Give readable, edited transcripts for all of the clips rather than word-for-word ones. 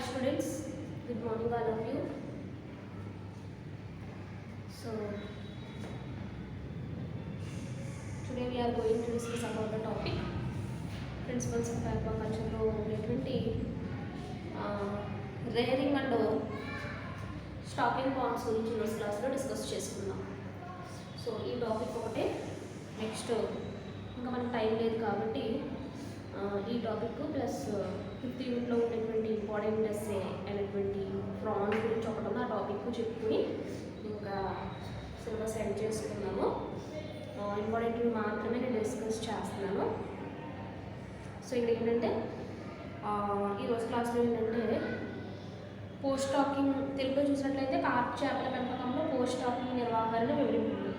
students, good morning all of you. So today we are going to discuss about the topic principles of aquaculture లో ఉండేటువంటి rearing and stocking Pond's గురించి ఈరోజు క్లాస్లో discuss చేసుకుందాం. So ఈ topic ఒకటే, next ఇంకా మనకు టైం లేదు కాబట్టి ఈ టాపిక్ ప్లస్ 5th యూనిట్లో ఉండేటువంటి ఇంపార్టెంట్ ఎస్సే అయినటువంటి ప్రాన్స్ గురించి ఒకటి ఉంది, ఆ టాపిక్ చెప్పుకుని ఇంకా సిలబస్ ఎండ్ చేసుకున్నాము. ఇంపార్టెంట్వి మాత్రమే నేను డిస్కస్ చేస్తున్నాను. సో ఇక్కడ ఏంటంటే ఈరోజు క్లాస్లో ఏంటంటే పోస్ట్ స్టాకింగ్, తెలుగులో చూసినట్లయితే కార్ప్ చేపల పెంపకంలో పోస్ట్ స్టాకింగ్ నిర్వహణను వివరించింది.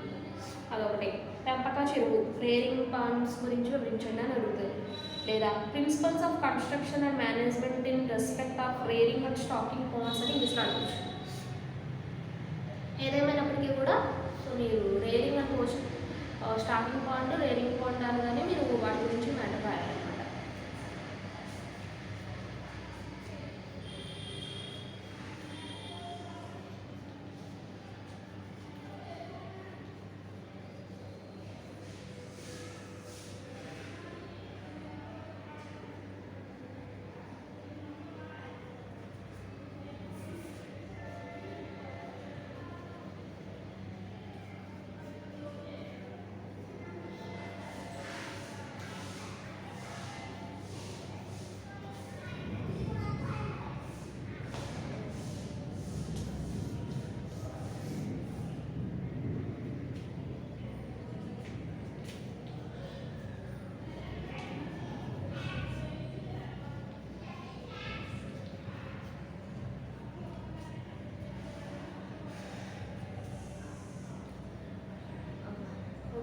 అదొకటి. పెంపక చెరువు రేరింగ్ పాండ్స్ గురించి వివరించండి అని అడుగుతారు. లేదా principles of construction and management in respect of rearing and stocking ponds అని ఇంగ్లీష్లో అడగచ్చు. ఏదేమైనప్పటికీ కూడా సో మీరు rearing and post stocking pond, rearing pond అనగానే మీరు వాటి గురించి మ్యాటర్ రాయాలన్నమాట.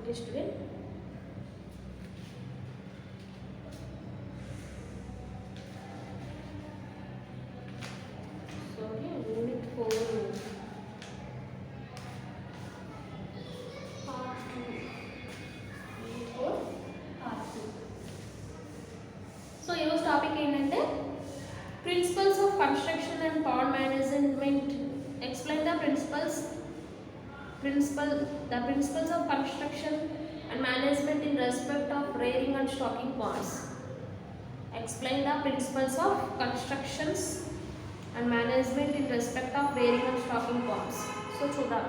Okay, student. So okay, unit 4 part 2. Unit 4 part 2. So your topic ఏంటంటే principles of construction and pond management. Explain the principles of construction and management in respect of rearing and stocking ponds. Explain the principles of constructions and management in respect of rearing and stocking ponds. So చూద్దాం.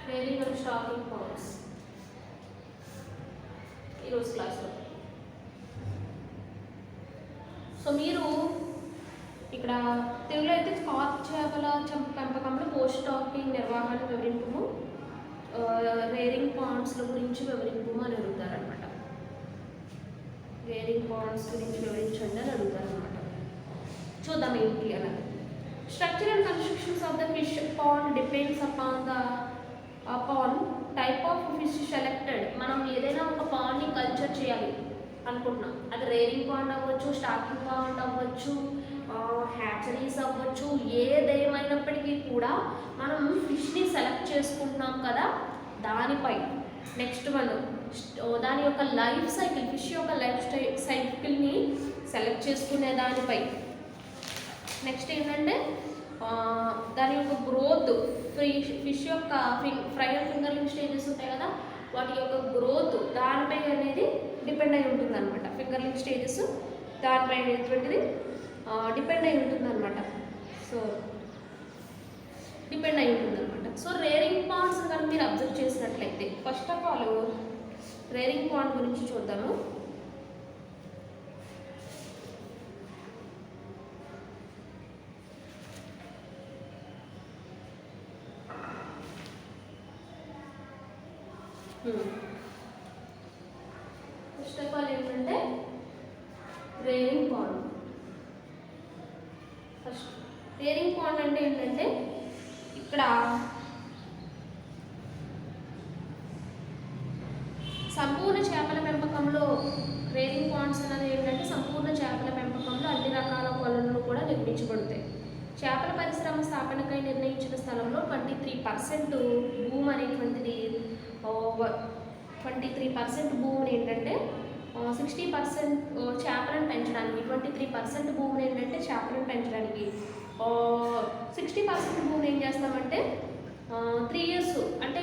rearing and stocking ponds ఈరోజు క్లాస్లో. So మీరు ఇక్కడ తెలుగులో అయితే Corp చేపల పెంపకంలో post stacking నిర్వహణ వివరింపు, రేరింగ్ పాండ్స్ల గురించి వివరింపు అని అడుగుతారనమాట. రేరింగ్ పాండ్స్ గురించి వివరించండి అని అడుగుతారనమాట. చూద్దాం ఏంటి అన్నది. Structure and constructions of the fish pond depends upon type of fish selected. మనం ఏదైనా ఒక పాండ్ని కల్చర్ చేయాలి అనుకుంటున్నాం, అది రేరింగ్ పాండ్ అవ్వచ్చు, స్టాకింగ్ పాండ్ అవ్వచ్చు, హ్యాచరీస్ అవ్వచ్చు, ఏదేమైనప్పటికీ కూడా మనం ఫిష్ని సెలెక్ట్ చేసుకుంటున్నాం కదా, దానిపై నెక్స్ట్ మనం దాని యొక్క లైఫ్ సైకిల్, ఫిష్ యొక్క లైఫ్ సైకిల్ని సెలెక్ట్ చేసుకునే దానిపై నెక్స్ట్ ఏంటంటే దాని యొక్క గ్రోత్, ఫిష్ యొక్క ఫ్రై అండ్ ఫింగర్లింగ్ స్టేజెస్ ఉంటాయి కదా, వాటి యొక్క గ్రోత్ దానిపై అనేది డిపెండ్ అయి ఉంటుంది అనమాట. ఫింగర్లింగ్ స్టేజెస్ దానిపై అనేటువంటిది డిపెండ్ అయి ఉంటుంది అనమాట. సో డిపెండ్ అయి ఉంటుంది అనమాట. సో రేరింగ్ పాండ్స్ కనుక మీరు అబ్జర్వ్ చేసినట్లయితే first of all rearing pond గురించి చూద్దాము. ఫస్ట్ ఆఫ్ ఆల్ ఏంటంటే rearing pond. First rearing pond అంటే ఏంటంటే ఇక్కడ సంపూర్ణ చేపల పెంపకంలో రేరింగ్ పాండ్స్ అనేది ఏంటంటే సంపూర్ణ చేపల పెంపకంలో అన్ని రకాల కొలనులు కూడా నిర్మించబడతాయి. చేపల పరిశ్రమ స్థాపనకై నిర్ణయించిన స్థలంలో 23% భూమి అనేటువంటిది 23% భూమిని ఏంటంటే 60% చేపలను పెంచడానికి, 23% భూమిని ఏంటంటే చేపలను పెంచడానికి, 60% భూమిని ఏం చేస్తామంటే 3 years అంటే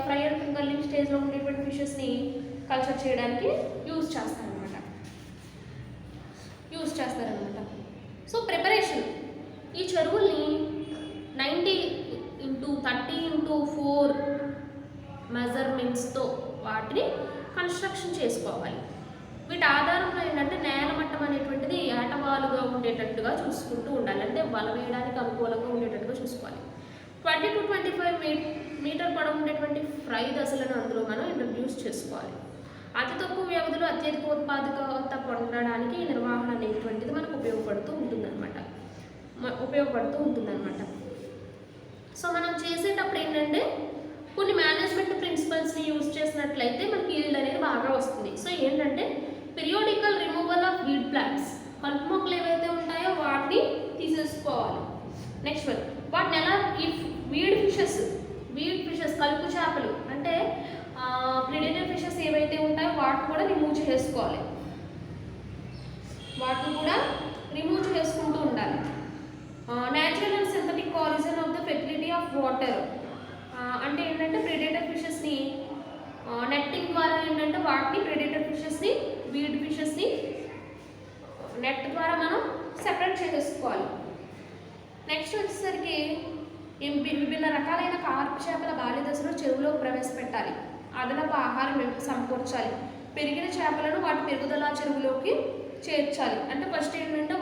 ఫ్రై అండ్ ఫింగర్లింగ్ స్టేజ్లో ఉండేటువంటి ఫిషెస్ని కల్చర్ చేయడానికి యూజ్ చేస్తారనమాట. సో ప్రిపరేషన్, ఈ చెరువుల్ని 90x30x4 మెజర్మెంట్స్తో వాటిని కన్స్ట్రక్షన్ చేసుకోవాలి. వీటి ఆధారంలో ఏంటంటే నేల మట్టం అనేటువంటిది ఏటవాలుగా ఉండేటట్టుగా చూసుకుంటూ ఉండాలి, అంటే వల వేయడానికి అనుకూలంగా ఉండేటట్టుగా చూసుకోవాలి. 20 to 25 మీటర్ పొడవు ఉండేటువంటి ఫ్రై దశలను అందులో మనం ఇంట్రడ్యూస్ చేసుకోవాలి. అతి తక్కువ వ్యవధిలో అత్యధిక ఉత్పాదకత పొందడానికి నిర్వహణ అనేటువంటిది మనకు ఉపయోగపడుతూ ఉంటుందన్నమాట. సో మనం చేసేటప్పుడు ఏంటంటే కొన్ని మేనేజ్మెంట్ ప్రిన్సిపల్స్ని యూజ్ చేసినట్లయితే మనకి ఈల్డ్ అనేది బాగా వస్తుంది. సో ఏంటంటే periodical removal of weed plants, కలుపు మొక్కలు ఏవైతే ఉంటాయో వాటిని తీసేసుకోవాలి. నెక్స్ట్ వన్, వాటిని ఎలా, వీడ్ ఫిషెస్ కలుపు చేపలు అంటే ప్రిడేటర్ ఫిషెస్ ఏవైతే ఉంటాయో వాటిని కూడా రిమూవ్ చేసుకుంటూ ఉండాలి. Natural and synthetic origin of the fertility of water అంటే ఏంటంటే ప్రిడేటర్ ఫిషెస్ని నెట్టింగ్ ద్వారా ఏంటంటే వాటిని ప్రిడేటర్ ఫిషెస్ని వీడ్ ఫిషెస్ని నెట్ ద్వారా మనం సెపరేట్ చేసేసుకోవాలి. నెక్స్ట్ వచ్చేసరికి విభిన్న రకాలైన కార్ప్ చేపల బాల్య దశలో చెరువులో ప్రవేశపెట్టాలి. అదనపు ఆహారం సమకూర్చాలి. పెరిగిన చేపలను వాటి పెరుగుదల చెరువులోకి చేర్చాలి. అంటే ఫస్ట్ ఏంటంటే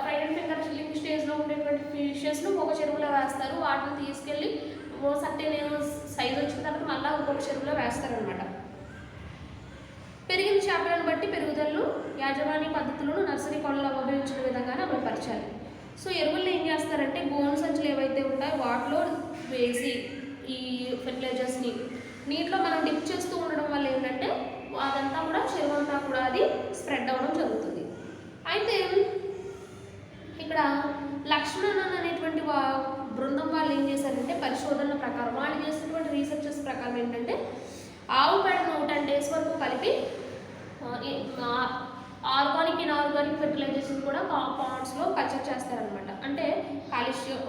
ఫ్రై అండ్ ఫింగర్ చిల్లింగ్ స్టేజ్లో ఉండేటువంటి ఫిషెస్ను ఒక చెరువులో వేస్తారు. వాటిని తీసుకెళ్ళి సర్టెన్ సైజ్ వచ్చిన తర్వాత మళ్ళీ ఇంకొక చెరువులో వేస్తారనమాట. పెరిగిన చేపలను బట్టి పెరుగుదలను యాజమాన్య పద్ధతులను నర్సరీ కోళ్ళలో ఉపయోగించిన విధంగానే అమలుపరచాలి. సో ఎరువులను ఏం చేస్తారంటే గోను సంచులు ఏవైతే ఉంటాయో వాటిలో వేసి ఈ ఫెర్టిలైజర్స్ని నీటిలో మనం డిప్ చేస్తూ ఉండడం వల్ల ఏంటంటే అదంతా కూడా చెరువు అంతా కూడా అది స్ప్రెడ్ అవ్వడం జరుగుతుంది. అయితే ఇక్కడ లక్ష్మణ్ అనేటువంటి బృందం వాళ్ళు ఏం చేశారంటే పరిశోధనల ప్రకారం వాళ్ళు చేసినటువంటి రీసెర్చెస్ ప్రకారం ఏంటంటే ఆవు పేడను 10 days వరకు కలిపి ఆర్గానిక్ ఇన్ఆర్గానిక్ ఫెర్టిలైజర్స్ కూడా పాండ్స్లో కల్చర్ చేస్తారనమాట. అంటే calcium,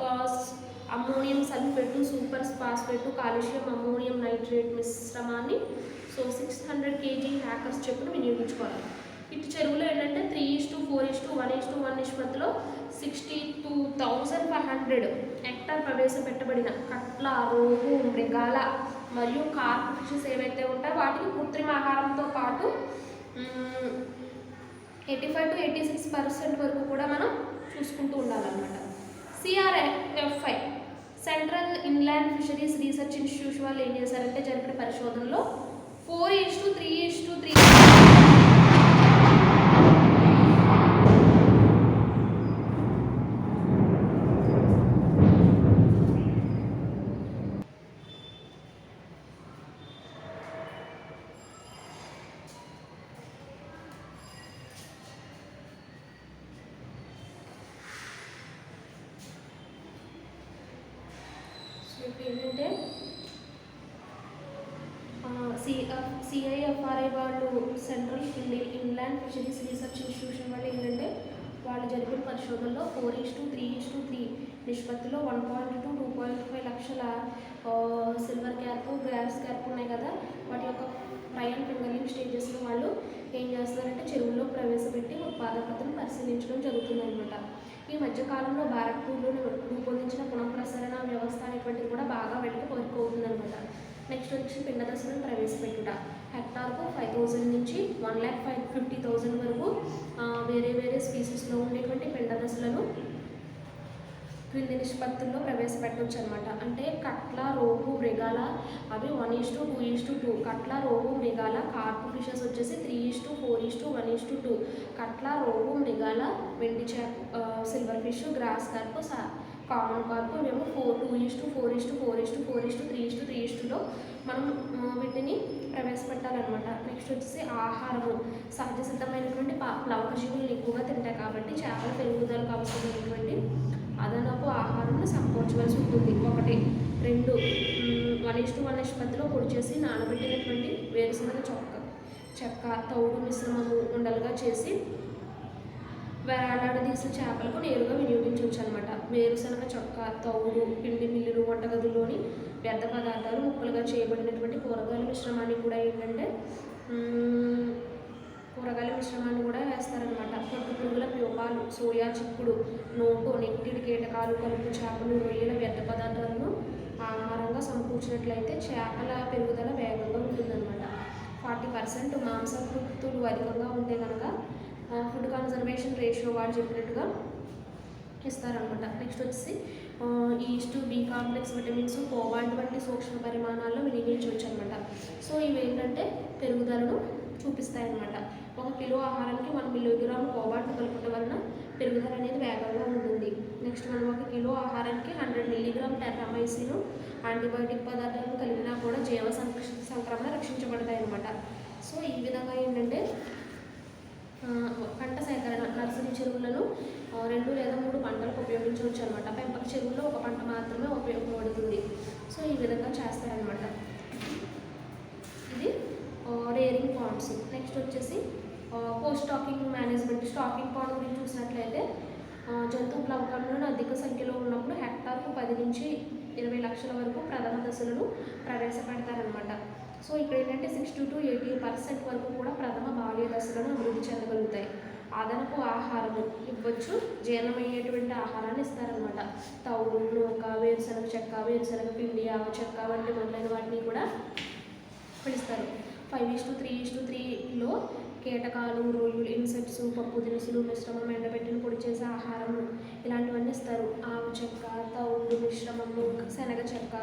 ammonium sulphate, super phosphate, calcium ammonium nitrate మిశ్రమాన్ని 600 kg హ్యాకర్స్ చెప్పును వినియోగించుకోవాలి. ఇటు చెరువులో ఏంటంటే 3:4:1:1 నిష్పత్తిలో 62,500 హెక్టార్ ప్రవేశపెట్టబడిన కట్ల, రోహు, మృగాల మరియు కార్ప్ ఫిషెస్ ఏవైతే ఉంటాయో వాటికి కృత్రిమ ఆహారంతో పాటు 85 to 86% వరకు కూడా మనం చూసుకుంటూ ఉండాలన్నమాట. CRFI central inland fisheries research institute వాళ్ళు ఏం చేశారంటే జరిపిన పరిశోధనలో 4:3:3 ఏంటంటే CIFRI వాళ్ళు central inland fisheries research institution వాళ్ళు ఏంటంటే వాళ్ళు జరిపిన పరిశోధనలో 4:3:3 నిష్పత్తిలో 1.2 to 2.5 లక్షల సిల్వర్ క్యార్ప్, గ్రాస్ క్యార్ప్ ఉన్నాయి కదా, వాటి యొక్క ఫ్రై అండ్ ఫింగర్లింగ్ స్టేజెస్లో వాళ్ళు ఏం చేస్తారంటే చెరువుల్లో ప్రవేశపెట్టి ఉత్పాదకతను పరిశీలించడం జరుగుతుందన్నమాట. ఈ మధ్యకాలంలో భారత్పూర్లో రూపొందించిన పునఃప్రసరణ వ్యవస్థ అనేటువంటిది కూడా బాగా వెనక్కి కోరుకోవుతుందన్నమాట. నెక్స్ట్ వచ్చి పిండ దశలను ప్రవేశపెట్టుట. హెక్టార్కు 5,000 నుంచి 1,50,000 వరకు వేరే స్పీసీస్లో ఉండేటువంటి పిండ దశలను క్రింది నిష్పత్తుల్లో ప్రవేశపెట్టవచ్చు అనమాట. అంటే కట్ల, రోహు, మృగాల అవి 1:2:2. కట్ల, రోహు, మృగాల. కార్ప్ ఫిషెస్ వచ్చేసి 3:4:1:2. కట్ల, రోహు, మృగాల, వెండి చేప, silver fish, grass carp, common carp, మేము 2:4:4:4:4:3:3:3:2లో మనం వీటిని ప్రవేశపెట్టాలన్నమాట. నెక్స్ట్ వచ్చేసి ఆహారము. సహజ సిద్ధమైనటువంటి ప్లవక జీవులను ఎక్కువగా తింటాయి కాబట్టి చేపల పెరుగుదలకు అవసరమైనటువంటి అదనపు ఆహారాన్ని సమకూర్చవలసి ఉంటుంది. 1, 2 1:1 నిష్పత్తిలో పొడి చేసి నానబెట్టినటువంటి వేరుశనగ చెక్క తౌడు మిశ్రమము ఉండలుగా చేసి వేలాడదీసిన చేపలకు నేరుగా వినియోగించవచ్చు అనమాట. వేరుశనగ చెక్క తౌడు పిండి మిల్లులు వంటగదుల్లోని వ్యర్థ పదార్థాలు ముక్కలుగా చేయబడినటువంటి కూరగాయల మిశ్రమాన్ని కూడా వేస్తారనమాట. పొట్టు పురుగుల ప్యూపాలు, సోయా చిక్కుడు, నోటు, నెక్టిడ్ కీటకాలు, కలుపు చేపలు, రొయ్యల వ్యర్థ పదార్థాలను ఆహారంగా సమకూర్చినట్లయితే చేపల పెరుగుదల వేగంగా ఉంటుందన్నమాట. 40% మాంసకృతులు అధికంగా ఉంటే కనుక ఫుడ్ కన్జర్వేషన్ రేషియో వాళ్ళు చెప్పినట్టుగా ఇస్తారనమాట. నెక్స్ట్ వచ్చేసి yeast, B complex vitamins, cobalt వంటి సూక్ష్మ పరిమాణాల్లో వినియోగించవచ్చు అనమాట. సో ఇవి ఏంటంటే పెరుగుదలను చూపిస్తాయన్నమాట. 1 కిలో ఆహారానికి 1 మిల్లీగ్రామ్ కోబాల్ట్ కలుపుకోవడం వలన పెరుగుదల అనేది వేగంగా ఉంటుంది. నెక్స్ట్ మనం 1 కిలో ఆహారానికి 100 మిల్లీగ్రామ్ టెర్రామైసిన్ యాంటీబయాటిక్ పదార్థాలను కలిపినా కూడా జీవ సంక్రమణ రక్షించబడతాయి అన్నమాట. సో ఈ విధంగా ఏంటంటే పంట సేకరణ నర్సరీ చెరువులను 2 లేదా 3 పంటలకు ఉపయోగించవచ్చు అనమాట. పెంపక చెరువుల్లో 1 పంట మాత్రమే ఉపయోగపడుతుంది. సో ఈ విధంగా చేస్తారనమాట. ఇది రేరింగ్ పాండ్స్. నెక్స్ట్ వచ్చేసి post stocking management. Stocking pond గురించి చూసినట్లయితే జంతు ప్లవకాలను అధిక సంఖ్యలో ఉన్నప్పుడు హెక్టార్కు 10 నుంచి 20 లక్షల వరకు ప్రథమ దశలను ప్రవేశపెడతారనమాట. సో ఇక్కడ ఏంటంటే 60 to 80% వరకు కూడా ప్రథమ బాల్య దశలను అభివృద్ధి చెందగలుగుతాయి. అదనపు ఆహారము ఇవ్వచ్చు, జీర్ణమయ్యేటువంటి ఆహారాన్ని ఇస్తారనమాట. తౌడు, నూక, వేరుశనగ చెక్క, వేరుశనగ పిండి, ఆవ చెక్క వంటి మొదలైన వాటిని కూడా పిలుస్తారు. 5:3:3లో కీటకాలు, రొయ్యలు, ఇన్సెక్ట్స్, పప్పు దినుసులు మిశ్రమం, ఎండబెట్టిన పొడి చేసే ఆహారము ఇలాంటివన్నీ ఇస్తారు. ఆవు చెక్క, తౌడు మిశ్రమము, శనగ చెక్క,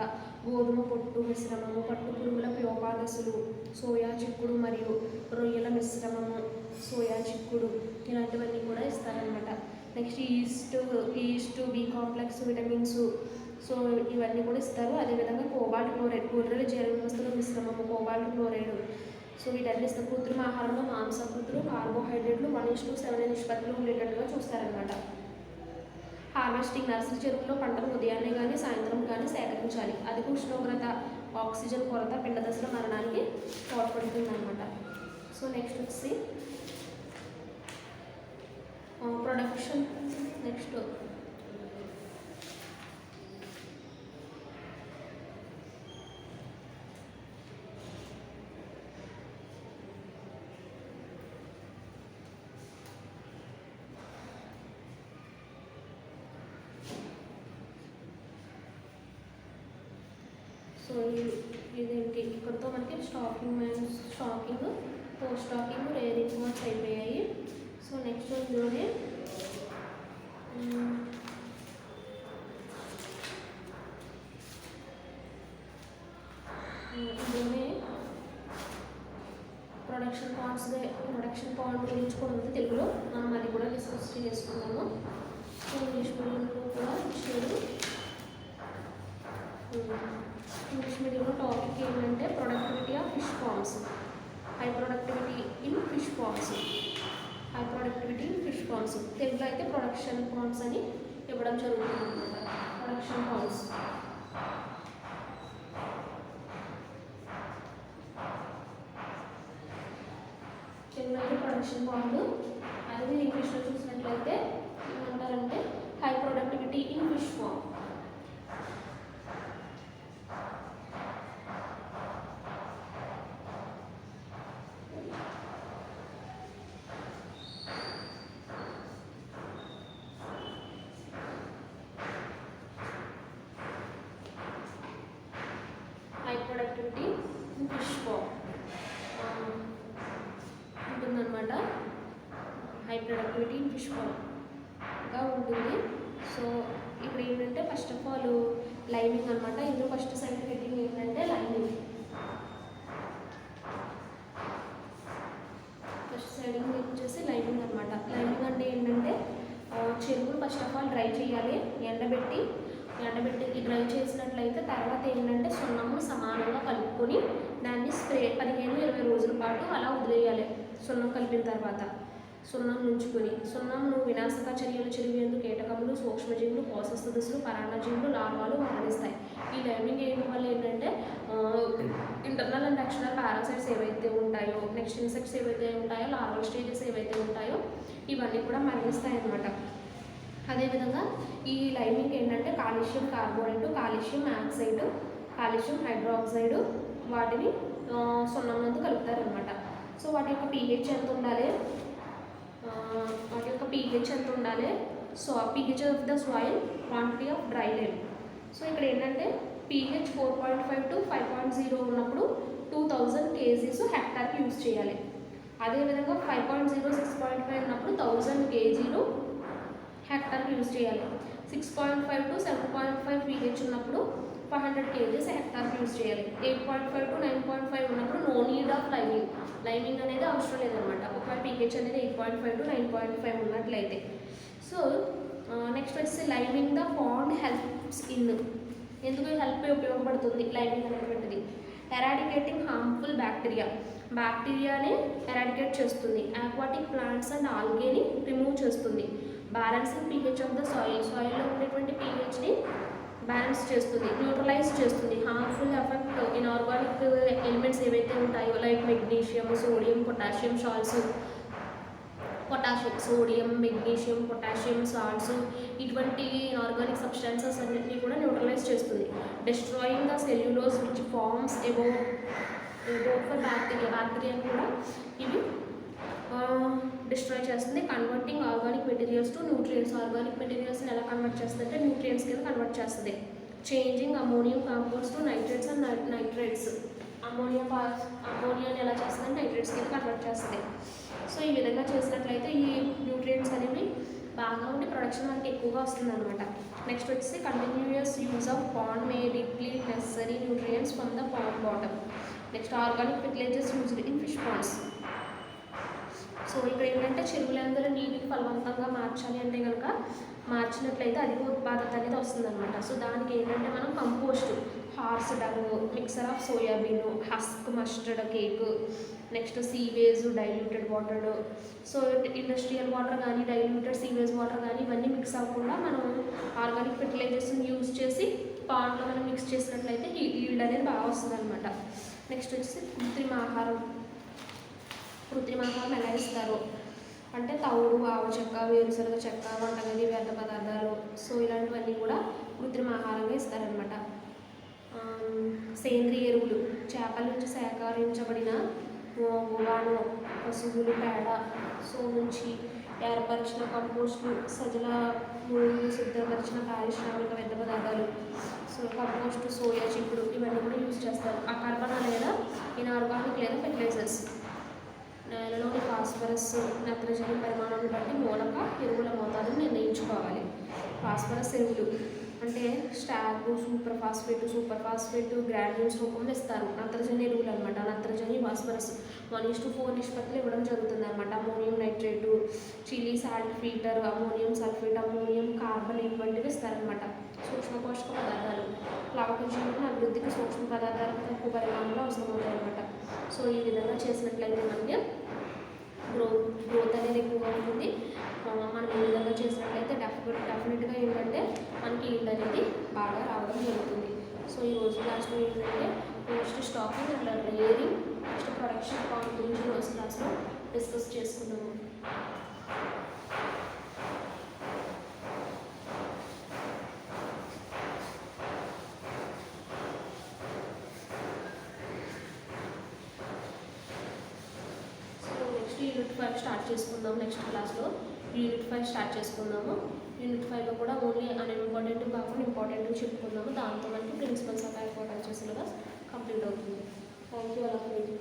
గోధుమ పొట్టు మిశ్రమము, పట్టు పురుగుల ప్యూపాదశలు, సోయా చిక్కుడు మరియు రొయ్యల మిశ్రమము, సోయా చిక్కుడు ఇలాంటివన్నీ కూడా ఇస్తారనమాట. Next yeast, B complex vitamins, so ఇవన్నీ కూడా ఇస్తారు. అదేవిధంగా కోబాల్ట్ క్లోరైడ్, గొర్రెల జీర్ణ వ్యవస్థల మిశ్రమము, కోబాల్ట్ క్లోరైడ్, సో వీటన్ని ఇస్తారు. కృత్రిమ ఆహారంలో మాంసకృతులు, కార్బోహైడ్రేట్లు 1:7 నిష్పత్తిలో ఉండేటట్టుగా చూస్తారనమాట. హార్వెస్టింగ్. నర్సరీ చెరువుల్లో పంటను ఉదయాన్నే కానీ సాయంత్రం కానీ సేకరించాలి. అధిక ఉష్ణోగ్రత, ఆక్సిజన్ కొరత పిండ దశల మరణానికి తోడ్పడుతుంది అనమాట. సో నెక్స్ట్ వచ్చి ప్రొడక్షన్. నెక్స్ట్ సో ఇదేంటి ఇక్కడితో మనకి stocking, post stocking, rearing ponds అయిపోయాయి. సో నెక్స్ట్ ఇందులోనే ప్రొడక్షన్ పాండ్ గురించి కూడా ఉంది తెలుగులో. మనం అది కూడా డిస్కస్ చేసుకున్నాము. సో ఇంగ్లీష్ మీడియంలో కూడా ఇచ్చారు. ఇంగ్లీష్ మీడియంలో టాపిక్ ఏంటంటే productivity of fish farms, high productivity in fish farms. తెలుగులో అయితే ప్రొడక్షన్ ఫార్మ్స్ అని ఇవ్వడం జరుగుతుంది అనమాట. Production farms. తెలుగులో అయితే ప్రొడక్షన్ ఫార్మ్, అదే ఇంగ్లీష్లో చూసినట్లయితే ఏమంటారంటే high productivity in fish farm. Productivity fish farm ఉంటుందన్నమాట. హై ప్రొడక్టివిటీ ఫిష్ ఫార్మ్గా ఉంటుంది. సో ఇప్పుడు ఏంటంటే ఫస్ట్ ఆఫ్ ఆల్ లైనింగ్ అనమాట. ఇందులో ఫస్ట్ సైడ్ హెడ్డింగ్ ఏంటంటే లైనింగ్. ఫస్ట్ సైడింగ్ వచ్చేసి లైనింగ్ అనమాట. లైనింగ్ అంటే ఏంటంటే చెరువులు ఫస్ట్ ఆఫ్ ఆల్ డ్రై చేయాలి, ఎండబెట్టి డ్రై చేసినట్లయితే తర్వాత ఏంటంటే సున్నము సమానంగా కలుపుకొని దాన్ని స్ప్రే 15-20 రోజుల పాటు అలా వదిలేయాలి. సున్నం కలిపిన తర్వాత సున్నం ఉంచుకుని సున్నంను వినాశక చర్యలు చెరిగేందుకు కీటకములు, సూక్ష్మజీవులు, కోశ సదస్సులు, పరాన్నజీవులు, లార్వాలు మరణిస్తాయి. ఈ లైమింగ్ వేయడం వల్ల ఏంటంటే ఇంటర్నల్ అండ్ ఎక్స్టర్నల్ పారాసైట్స్ ఏవైతే ఉంటాయో, నెక్స్ట్ ఇన్సెక్ట్స్ ఏవైతే ఉంటాయో, లార్వల్ స్టేజెస్ ఏవైతే ఉంటాయో ఇవన్నీ కూడా మరణిస్తాయి అన్నమాట. అదేవిధంగా ఈ లైమింగ్ ఏంటంటే calcium carbonate, calcium oxide, calcium hydroxide వాటిని సున్నంలో కలుపుతారనమాట. సో వాటి యొక్క pH ఎంత ఉండాలి, so pH of the soil, quantity of dry lime. So ఇక్కడ ఏంటంటే pH 4.5 to 5.0 ఉన్నప్పుడు 2000 kgs హెక్టార్కి యూజ్ చేయాలి. అదేవిధంగా 5.0 6.5 ఉన్నప్పుడు 1000 kgలు హెక్టార్కి యూజ్ చేయాలి. 6.5 to 7.5 pH ఉన్నప్పుడు 500 kgs హెక్టార్కి యూజ్ చేయాలి. 8.5 to 9.5 ఉన్నప్పుడు నో నీడ్ ఆఫ్ లైమింగ్ అనేది అవసరం లేదనమాట. ఒకవేళ pH అనేది 8.5 to 9.5 ఉన్నట్లయితే. సో నెక్స్ట్ వచ్చేసి liming the pond helps in, ఎందుకు హెల్ప్ ఉపయోగపడుతుంది లైమింగ్ అనేటువంటిది? ఎరాడికేటింగ్ హార్మ్ఫుల్ బ్యాక్టీరియాని ఎరాడికేట్ చేస్తుంది. ఆక్వాటిక్ ప్లాంట్స్ అండ్ ఆల్గేని రిమూవ్ చేస్తుంది. బ్యాలెన్సింగ్ pH ఆఫ్ ద సాయిల్లో ఉండేటువంటి pHని బ్యాలెన్స్ చేస్తుంది, న్యూట్రలైజ్ చేస్తుంది. హార్మ్ఫుల్ ఎఫెక్ట్ ఇన్ఆర్గానిక్ ఎలిమెంట్స్ ఏవైతే ఉంటాయో like magnesium, sodium, potassium salts ఇటువంటి ఇన్ఆర్గానిక్ సబ్స్టాన్సెస్ అన్నింటినీ కూడా న్యూట్రలైజ్ చేస్తుంది. Destroying the cellulose which forms about for బ్యాక్టీరియాని కూడా ఇవి డిస్ట్రాయ్ చేస్తుంది. Converting organic materials to nutrients, organic మెటీరియల్స్ని ఎలా కన్వర్ట్ చేస్తుంది అంటే న్యూట్రియంట్స్ కింద కన్వర్ట్ చేస్తుంది. Changing ammonium compounds to nitrates and nitrates, అమోనియాని ఎలా చేస్తుంది అంటే నైట్రేట్స్ కింద కన్వర్ట్ చేస్తుంది. సో ఈ విధంగా చేసినట్లయితే ఈ న్యూట్రియంట్స్ అనేవి బాగా ఉండి ప్రొడక్షన్ మనకి ఎక్కువగా వస్తుంది అనమాట. నెక్స్ట్ వచ్చేసి continuous use of pond may deplete necessary nutrients from the pond bottom. Next organic fertilisers used in fish ponds. So ఇక్కడ ఏంటంటే చెరువులందరూ నీటిని ఫలవంతంగా మార్చాలి అంటే కనుక మార్చినట్లయితే అధిక ఉత్పాదకత అనేది వస్తుందన్నమాట. సో దానికి ఏంటంటే మనం compost, horse dung, mixer of soybean, husk mustard cake, next sewage, diluted water. So industrial water కానీ డైల్యూటెడ్ సీవేజ్ వాటర్ కానీ ఇవన్నీ మిక్స్ అవ్వకుండా మనం ఆర్గానిక్ ఫెర్టిలైజర్స్ని యూజ్ చేసి పాండ్లో మనం మిక్స్ చేసినట్లయితే ఈల్డ్ అనేది బాగా వస్తుంది అనమాట. నెక్స్ట్ వచ్చేసి కృత్రిమ ఆహారం ఎలా ఇస్తారు అంటే తవుడు, ఆవు చెక్క, వేరుశనగ చెక్క, వంటగది వ్యర్థ పదార్థాలు, సో ఇలాంటివన్నీ కూడా కృత్రిమ ఆహారంగా ఇస్తారనమాట. సేంద్రియ ఎరువులు, చేపల నుంచి సేకరించబడిన గువాను, పశువులు పేడ, సో నుంచి ఏర్పరిచిన కంపోస్టులు, సజల మూడు సిద్ధపరిచిన పారిశ్రామిక వ్యర్థ పదార్థాలు, సో కంపోస్ట్, సోయా చిక్కుడు ఇవన్నీ కూడా యూజ్ చేస్తారు. అకర్బన లేదా ఇన్ఆర్గానిక్ లేదా ఫెర్టిలైజర్స్, నేలలోని ఫాస్ఫరస్, నత్రజని పరిమాణాన్ని బట్టి మూలక ఎరువుల మోతాదును నిర్ణయించుకోవాలి. ఫాస్ఫరస్ ఎరువులు అంటే స్టాగ్, సూపర్ ఫాస్ఫేట్ గ్రాన్యూల్స్ రూపంలో ఇస్తారు. నత్రజని ఎరువులు అనమాట. నత్రజని ఫాస్ఫరస్ 1:4 నిష్పత్తిలో ఇవ్వడం జరుగుతుంది అనమాట. Ammonium nitrate, chilli salt filter, ammonium sulphate, ammonium carbon ఇటువంటివి ఇస్తారనమాట. సూక్ష్మ పోషక పదార్థాలు, ప్లవక జీవుల అభివృద్ధికి సూక్ష్మ పదార్థాలు తక్కువ పరిమాణంలో అవసరమవుతాయి అనమాట. సో ఈ విధంగా చేసినట్లయితే మనకి గ్రోత్ అనేది ఎక్కువగా ఉంటుంది. మనం ఈ విధంగా చేసినట్లయితే డెఫినెట్గా ఏంటంటే మనకి ఈల్డ్ అనేది బాగా రావడం జరుగుతుంది. సో ఈ రోజు క్లాస్లో ఏంటంటే next stocking and rearing, next production point గురించి రోజు క్లాస్లో డిస్కస్ చేసుకున్నాము. యూనిట్ 5 స్టార్ట్ చేసుకుందాం. నెక్స్ట్ క్లాస్లో యూనిట్ 5 స్టార్ట్ చేసుకుందాము. యూనిట్ 5లో కూడా ఓన్లీ అన్ఇంపార్టెంట్ కాకుండా ఇంపార్టెంట్ చెప్పుకుందాము. దాంతో మనకి principles of aquaculture syllabus complete అవుతుంది. Thank you all of you.